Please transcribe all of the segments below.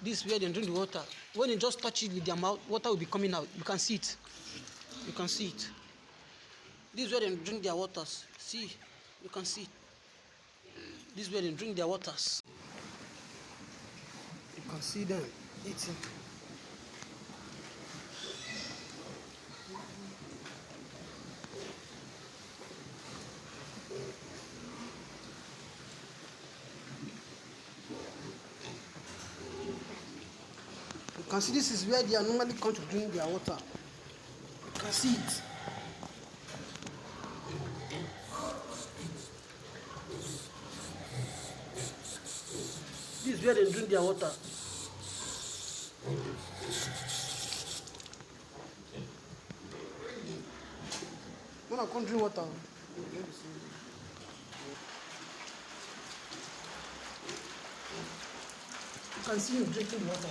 This is where they drink the water. When they just touch it with their mouth, water will be coming out. You can see it. You can see it. This is where they drink their waters. See, you can see. This is where they drink their waters. You can see them eating. You can see this is where they are normally come to drink their water. You can see it. This is where they drink their water. When I come drink water, you can see him drinking the water.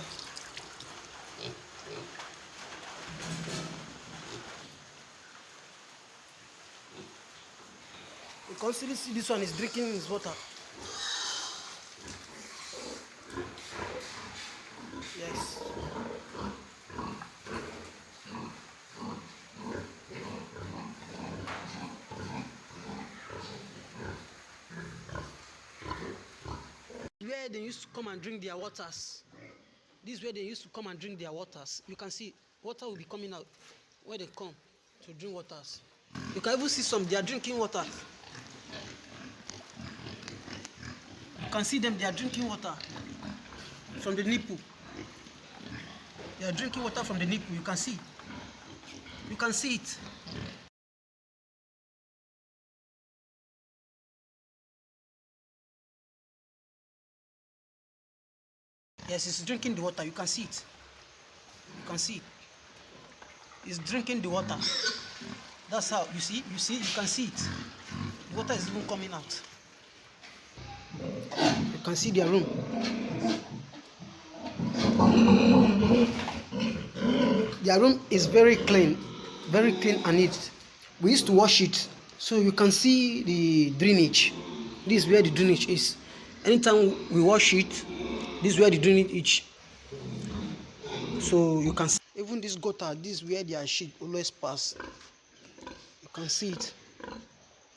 You can see this one is drinking his water. Yes. Where they used to come and drink their waters. This is where they used to come and drink their waters. You can see water will be coming out where they come to drink waters. You can even see some, they are drinking water. You can see them, they are drinking water from the nipple. They are drinking water from the nipple. You can see. You can see it. Yes, it's drinking the water. You can see it. You can see. It's drinking the water. That's how, you see, you can see it. The water is even coming out. You can see their room. Their room is very clean and neat. We used to wash it, so you can see the drainage. This is where the drainage is. Anytime we wash it, this is where the drainage is. So you can see even this gutter, this is where their shit always pass. You can see it.